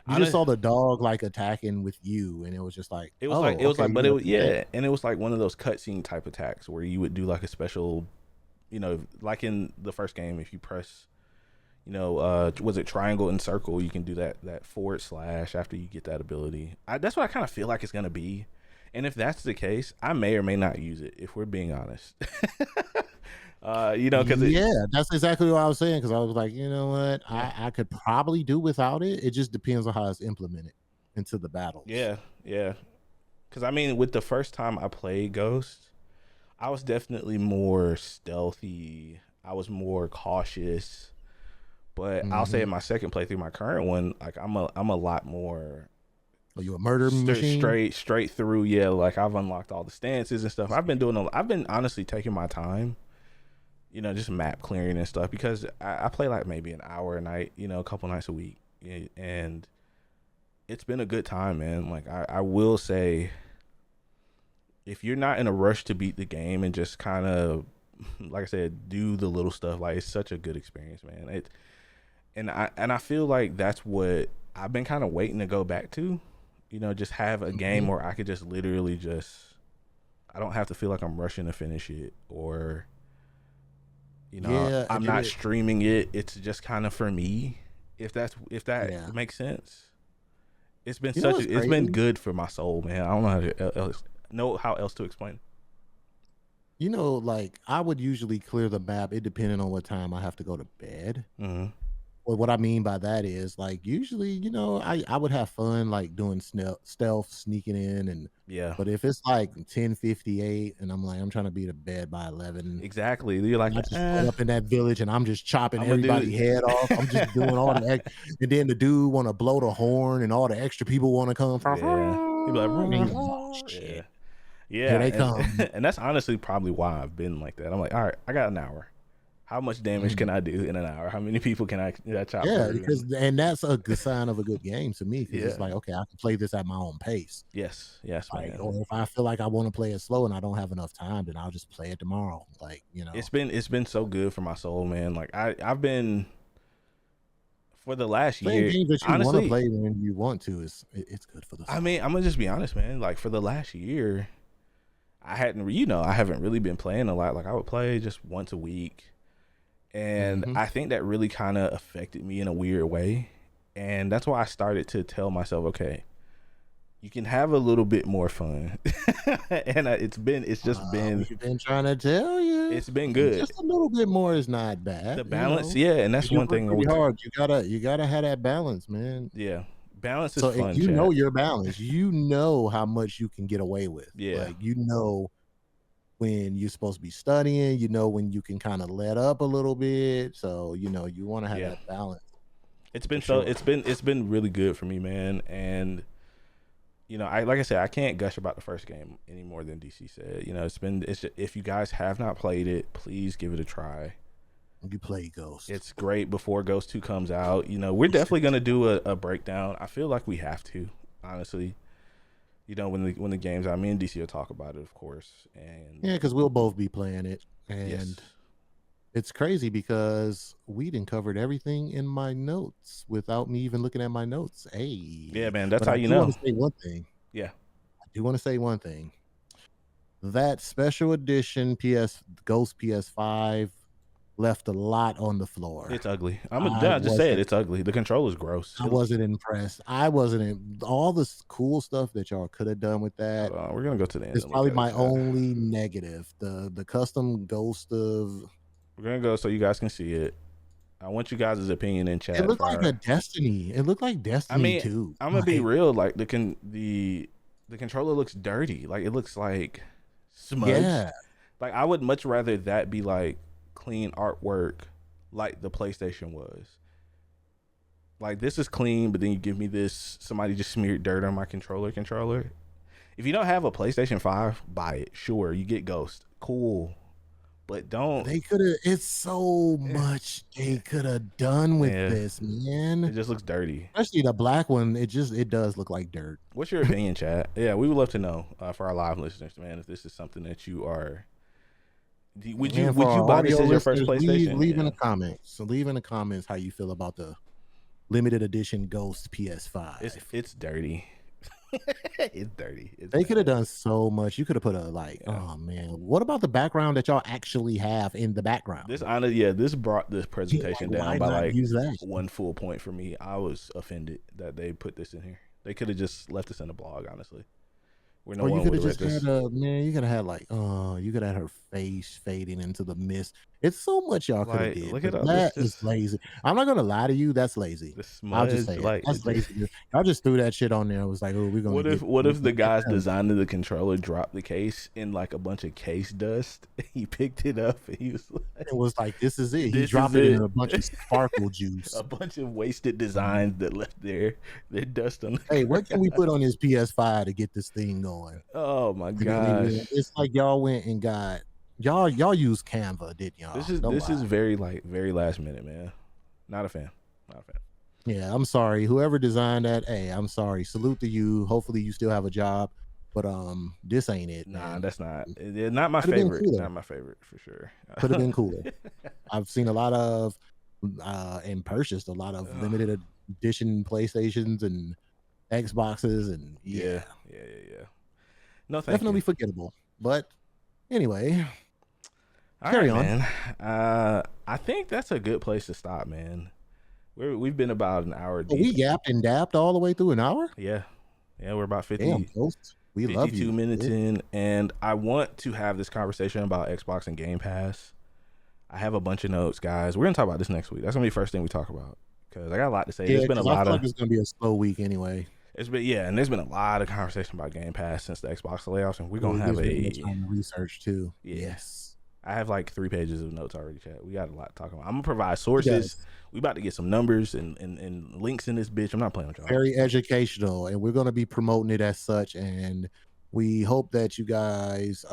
You just Honest, saw the dog like attacking with you, and it was just like, It was like oh, it was okay, like, you're but it gonna was, do that. yeah, and it was like one of those cutscene type attacks where you would do like a special, like in the first game, if you press, was it triangle and circle, you can do that forward slash after you get that ability. That's what I kind of feel like it's gonna be, and if that's the case, I may or may not use it, if we're being honest. Because Yeah, that's exactly what I was saying. Because I was like, you know what? yeah, I could probably do without it. It just depends on how it's implemented into the battles. yeah, yeah. Because I mean, with the first time I played Ghost, I was definitely more stealthy. I was more cautious. But I'll say Mhm. in my second playthrough, my current one, like I'm a lot more Are you a murder machine? straight through. Yeah, like I've unlocked all the stances and stuff. I've been honestly taking my time, just map clearing and stuff, because I play like maybe an hour a night, a couple nights a week, and it's been a good time, man. Like I will say, if you're not in a rush to beat the game and just kind of, like I said, do the little stuff, like it's such a good experience, man. And I feel like that's what I've been kind of waiting to go back to. Just have a game Mhm. where I could just literally I don't have to feel like I'm rushing to finish it, or Yeah, I'm and not it streaming it. It's just kind of for me. If that yeah. makes sense. It's been You know what's it's been crazy? good for my soul, man. I don't know how else to explain. Like, I would usually clear the map, it depending on what time I have to go to bed. Hmm. Well, what I mean by that is, like, usually, I would have fun, like, doing stealth, sneaking in, Yeah, but if it's like 10:58 and I'm like, I'm trying to be to bed by 11, exactly. You're like, and I just pull up in that village and I'm just chopping I'm gonna everybody do. head off. I'm just doing all the and then the dude wanna blow the horn and all the extra people wanna come from, Yeah. He'd be like, and then you oh, yeah, shit. Here yeah, they and come. and that's honestly probably why I've been like that. I'm like, all right, I got an hour. How much damage can Mhm. I do in an hour? How many people can I chop Yeah, through? because and that's a good sign of a good game to me because it's Yeah. like, okay, I can play this at my own pace. Yes. Yes, Like, man. or if I feel like I wanna play it slow and I don't have enough time, then I'll just play it tomorrow. Like, It's been so good for my soul, man. Like I've been for the last playing year, games that you wanna honestly. play when you want to it's good for the I mean, I'm soul. gonna just be honest, man. Like for the last year, I haven't really been playing a lot. Like I would play just once a week, and Mhm. I think that really kind of affected me in a weird way. And that's why I started to tell myself, okay, you can have a little bit more fun. And We've been trying to tell you, it's been good. just a little bit more is not bad, The balance, yeah, and that's you one work thing. pretty hard. You gotta have that balance, man. Yeah, balance is So, if fun, chat. your balance, you know how much you can get away with. Yeah, Like, when you're supposed to be studying, you know, when you can kind of let up a little bit. So, you want to have Yeah. that balance. It's been For so sure. it's been really good for me, man. And I like I said, I can't gush about the first game any more than DC said. If you guys have not played it, please give it a try. You play Ghost. It's great before Ghost 2 comes out. We're definitely gonna do a breakdown. I feel like we have to, honestly. When the game's out, me and DC will talk about it, of course. And Yeah, because we'll both be playing it. And yes, it's crazy because we didn't covered everything in my notes without me even looking at my notes. Hey. yeah, man, that's But how I you do want know. to say one thing. Yeah, I do want to say one thing. That special edition Ghost PS5 left a lot on the floor. it's ugly. I Just say it. wasn't It's ugly. The controller's gross. I wasn't impressed. I wasn't all this cool stuff that y'all could have done with that. We're gonna go to the end. It's probably my only negative. The custom Ghost of We're gonna go so you guys can see it. I want you guys' opinion in chat. It looked like a Destiny. It looked like Destiny too. I'm gonna be real. Like the controller looks dirty. Like it looks like smudged. Yeah. Like I would much rather that be like clean artwork, like the PlayStation was. Like this is clean, but then you give me this. Somebody just smeared dirt on my controller. If you don't have a PlayStation 5, buy it. Sure, you get Ghost. Cool. But don't. They could have. It's so much they could have done with this, man. It just looks dirty. Especially the black one. It does look like dirt. What's your opinion, chat? Yeah, we would love to know for our live listeners, man. If this is something that you are. Would you buy this as your first PlayStation? Leave in the comments. So leave in the comments how you feel about the limited edition Ghost PS5. It's dirty. It's dirty. They could have done so much. You could have put oh man, what about the background that y'all actually have in the background? This brought this presentation down by like use that? 1 full point for me. I was offended that they put this in here. They could have just left this in the blog, honestly. You could have just had you could have had you could have had her face fading into the mist. It's so much y'all could have did. Look at that is lazy. I'm not gonna lie to you, that's lazy. I'll just say that's lazy. Y'all just threw that shit on there. It was like, oh, we're gonna. What if the guys designing the controller dropped the case in like a bunch of case dust? He picked it up and he was like, this is it. He dropped it in a bunch of sparkle juice. A bunch of wasted designs that left their dust on. Hey, what can we put on his PS5 to get this thing going? Oh my gosh! It's like y'all went and got y'all used Canva, didn't y'all? This is very last minute, man. Not a fan. Yeah, I'm sorry. Whoever designed that, hey, I'm sorry. Salute to you. Hopefully you still have a job. But this ain't it. Nah, man. that's not. Not my favorite. Not my favorite for sure. Could have been cooler. I've seen a lot of and purchased a lot of limited edition PlayStations and Xboxes and yeah. No, definitely forgettable. But anyway, carry on. Man. I think that's a good place to stop, man. We've been about an hour deep. We yapped and dapped all the way through an hour? Yeah, we're about 50. Damn, we love you. 52 minutes in, and I want to have this conversation about Xbox and Game Pass. I have a bunch of notes, guys. We're gonna talk about this next week. That's gonna be the first thing we talk about because I got a lot to say. Yeah, there's been a lot of. It's gonna be a slow week anyway. And there's been a lot of conversation about Game Pass since the Xbox layoffs, and we're gonna have research too. Yes, I have like 3 pages of notes already, chat. We got a lot to talk about. I'm gonna provide sources. We about to get some numbers and links in this bitch. I'm not playing with y'all. Very educational, and we're gonna be promoting it as such. And we hope that you guys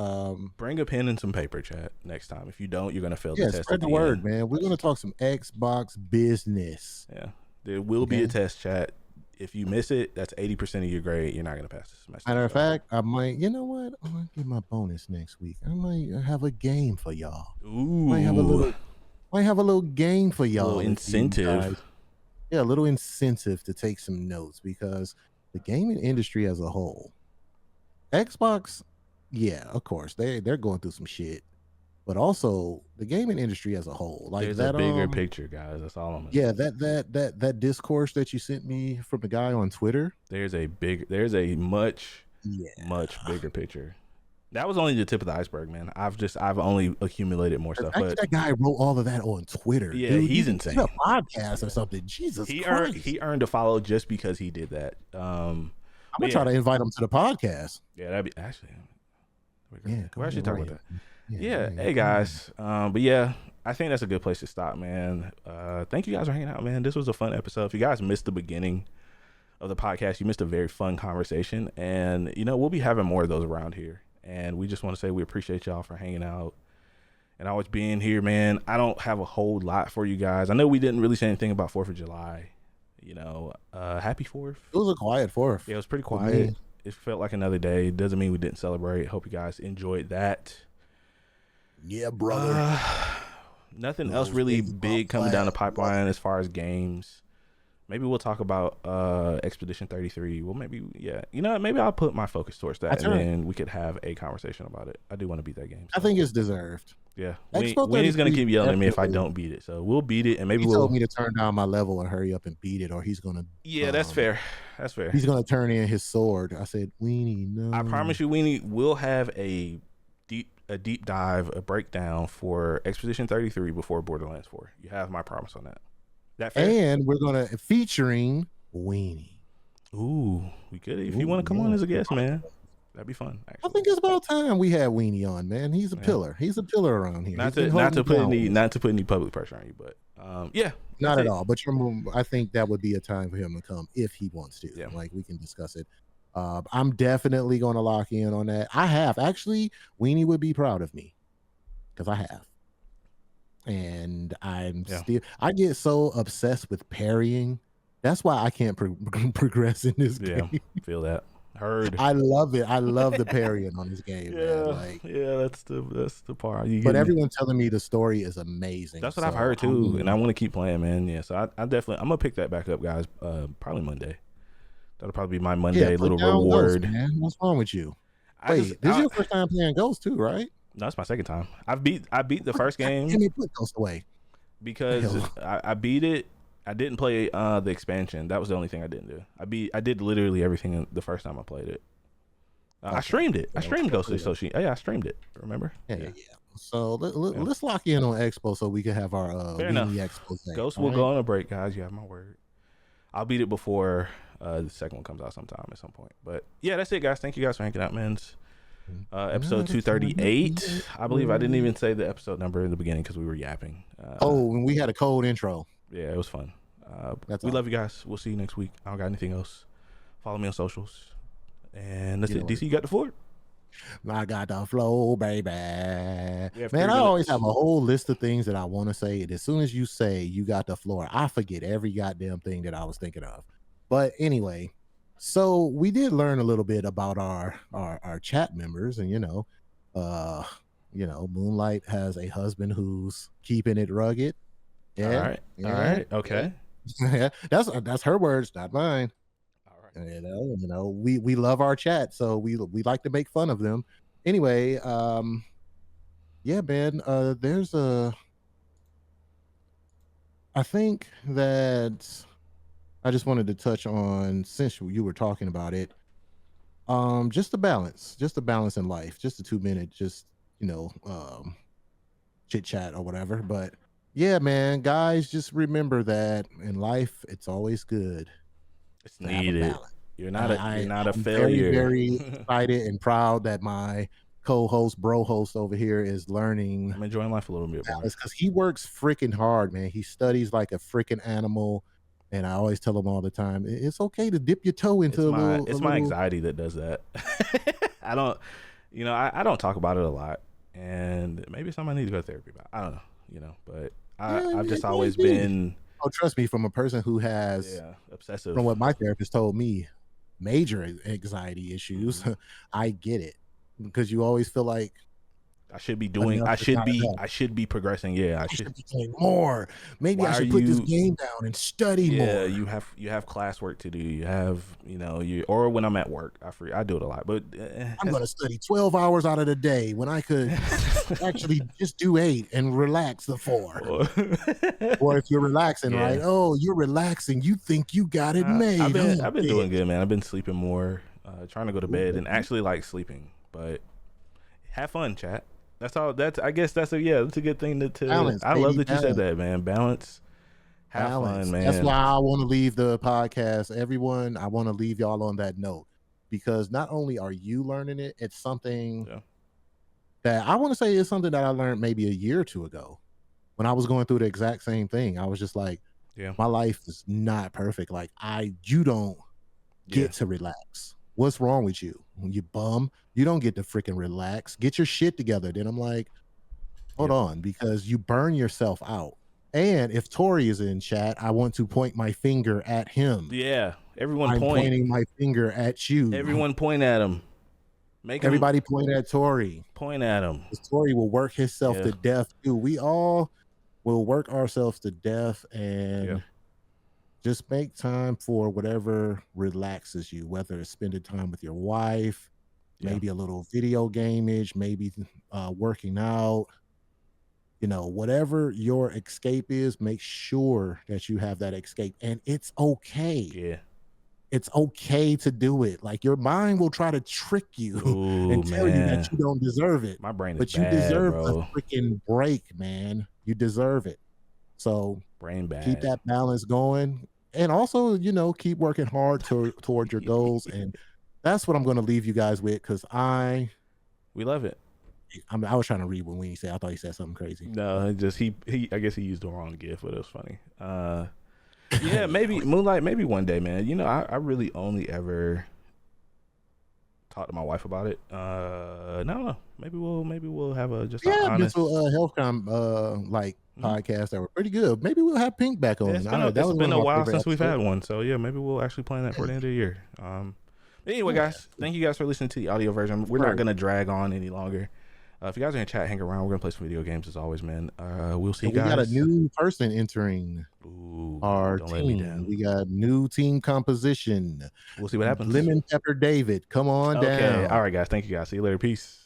bring a pen and some paper, chat, next time. If you don't, you're gonna fail the test. Spread the word, man. We're gonna talk some Xbox business. Yeah, there will be a test, chat. If you miss it, that's 80% of your grade. You're not going to pass this semester. Matter of fact, I might, you know what? I'm going to get my bonus next week. I might have a game for y'all. Ooh. Might have a little game for y'all. A little incentive. Yeah, a little incentive to take some notes because the gaming industry as a whole, Xbox, yeah, of course, they're going through some shit. But also the gaming industry as a whole, like there's that a bigger picture, guys. That's all I'm. Yeah, that discourse that you sent me from the guy on Twitter. There's a much bigger picture. That was only the tip of the iceberg, man. I've only accumulated more stuff. But that guy wrote all of that on Twitter. Yeah, dude, he's insane. A podcast or something. Jesus Christ. He earned a follow just because he did that. I'm gonna try to invite him to the podcast. Yeah, that'd be actually. Yeah, We're actually talking about that. Yeah. yeah, Hey come on. guys. But yeah, I think that's a good place to stop, man. Thank you guys for hanging out, man. This was a fun episode. If you guys missed the beginning of the podcast, you missed a very fun conversation, and we'll be having more of those around here. And we just want to say we appreciate y'all for hanging out and always being here, man. I don't have a whole lot for you guys. I know we didn't really say anything about 4th of July. Happy 4th. It was a quiet 4th. Yeah, it was pretty quiet. It felt like another day. Doesn't mean we didn't celebrate. Hope you guys enjoyed that. Yeah, brother. Nothing else really big coming down the pipeline as far as games. Maybe we'll talk about Expedition 33. Well, maybe I'll put my focus towards that, and then we could have a conversation about it. I do want to beat that game. So. I think it's deserved. Yeah, Winnie's gonna keep yelling at me if I don't beat it, so we'll beat it, and maybe he told me to turn down my level and hurry up and beat it, or he's gonna. Yeah, that's fair. That's fair. He's gonna turn in his sword. I said, Weenie, no. I promise you, Weenie, we'll have a deep dive, a breakdown for Expedition 33 before Borderlands 4. You have my promise on that. That fair? And we're gonna featuring Weenie. Ooh, we could if you want to come on as a guest, man. That'd be fun. Actually. I think it's about time we had Weenie on, man. He's a pillar. He's a pillar around here. Not to put any public pressure on you, but not at all. But I think that would be a time for him to come if he wants to. Yeah. Like we can discuss it. I'm definitely going to lock in on that. I have actually. Weenie would be proud of me because I have, and I'm still. I get so obsessed with parrying. That's why I can't progress in this game. Yeah, feel that. Heard. I love it. I love the parrying on this game. Man. That's the part. But everyone's telling me the story is amazing. That's what I've heard too, and I want to keep playing, man. Yeah, so I'm gonna pick that back up, guys. Probably Monday. That'll probably be my Monday little reward. Ghost, man. What's wrong with you? Wait, this is your first time playing Ghost too, right? No, it's my second time. I beat the first game. Let me put Ghost away because I beat it. I didn't play the expansion. That was the only thing I didn't do. I did literally everything the first time I played it. I streamed it. I streamed Ghost of Tsushima. Yeah, I streamed it. Remember? Yeah. So let's lock in on Expo so we can have our Weenie Expo thing. Ghost will go on a break, guys. You have my word. I'll beat it before the second one comes out sometime at some point. But yeah, that's it, guys. Thank you guys for hanging out, man. Episode 238. I believe I didn't even say the episode number in the beginning because we were yapping. And we had a cold intro. Yeah, it was fun. We love you guys. We'll see you next week. I don't got anything else. Follow me on socials. And that's it. DC, you got the floor? I got the flow, baby. Man, I always have a whole list of things that I want to say. And as soon as you say you got the floor, I forget every goddamn thing that I was thinking of. But anyway, so we did learn a little bit about our chat members, and Moonlight has a husband who's keeping it rugged. Yeah. All right. Okay. Yeah, that's her words, not mine. All right. We love our chat, so we like to make fun of them. Anyway, yeah, man. I think that I just wanted to touch on, since you were talking about it, just a balance in life, just a 2-minute, chit chat or whatever, but. Yeah, man, guys, just remember that in life, it's always good. It's needed. You're not a failure. Very, very excited and proud that my co-host, bro host over here is learning. I'm enjoying life a little bit more. Because he works freaking hard, man. He studies like a freaking animal. And I always tell him all the time, it's okay to dip your toe into It's my anxiety that does that. I don't talk about it a lot. And maybe it's something I need to go to therapy about. I don't know, but I've just always been. Oh, trust me, from a person who has obsessive. From what my therapist told me, major anxiety issues. I get it, because you always feel like I should be doing. I should be progressing. Yeah, I should be doing more. Maybe I should put this game down and study more. Yeah, you have classwork to do. You have or when I'm at work, I do it a lot. But I'm gonna study 12 hours out of the day when I could actually just do 8 and relax the 4. Or if you're relaxing, right? Oh, you're relaxing. You think you got it made. I've been doing good, man. I've been sleeping more, trying to go to bed and actually like sleeping. But have fun, chat. That's all. I guess that's a good thing to balance, I love that you said that, man. Balance. Have fun, man. That's why I want to leave the podcast. Everyone, I want to leave y'all on that note, because not only are you learning it, it's something that I want to say is something that I learned maybe a year or two ago when I was going through the exact same thing. I was just like, Yeah. my life is not perfect. Like you don't Yeah. get to relax. What's wrong with you? You bum. You don't get to freaking relax. Get your shit together. Then I'm like, hold Yep. on, because you burn yourself out. And if Tori is in chat, I want to point my finger at him. Yeah. Everyone I'm point. pointing my finger at you. Everyone point at him. Make him Everybody point at Tori. point at him. Because Tori will work himself Yeah. to death too. We all will work ourselves to death Yeah. and just make time for whatever relaxes you, whether it's spending time with your wife, Yeah. maybe a little video gamage, maybe working out. You know, whatever your escape is, make sure that you have that escape. And it's okay. Yeah. It's okay to do it. Like your mind will try to trick you Ooh, and tell you that man. you don't deserve it. My brain is But you bad, deserve a bro. freaking break, man. You deserve it. So Brain keep bad. that balance going. And also, you know, keep working hard toward your goals. And that's what I'm going to leave you guys with because We love it. I was trying to read when he said, I thought he said something crazy. No, just he I guess he used the wrong gift, but it was funny. Yeah, maybe Moonlight, maybe one day, man. You know, I really only ever talked to my wife about it. No. Maybe we'll have a just an honest. Mental health like podcasts that were pretty good. Maybe we'll have Pink back on. Yeah, it's been a while since we've had one, so yeah, maybe we'll actually plan that for the end of the year. Anyway, guys, thank you guys for listening to the audio version. We're not gonna drag on any longer. If you guys are in chat, hang around. We're gonna play some video games as always, man. We'll see you guys. We got a new person entering our don't let me team. down. We got new team composition. We'll see what happens. Lemon Pepper David, come on down. Okay, all right, guys. Thank you, guys. See you later. Peace.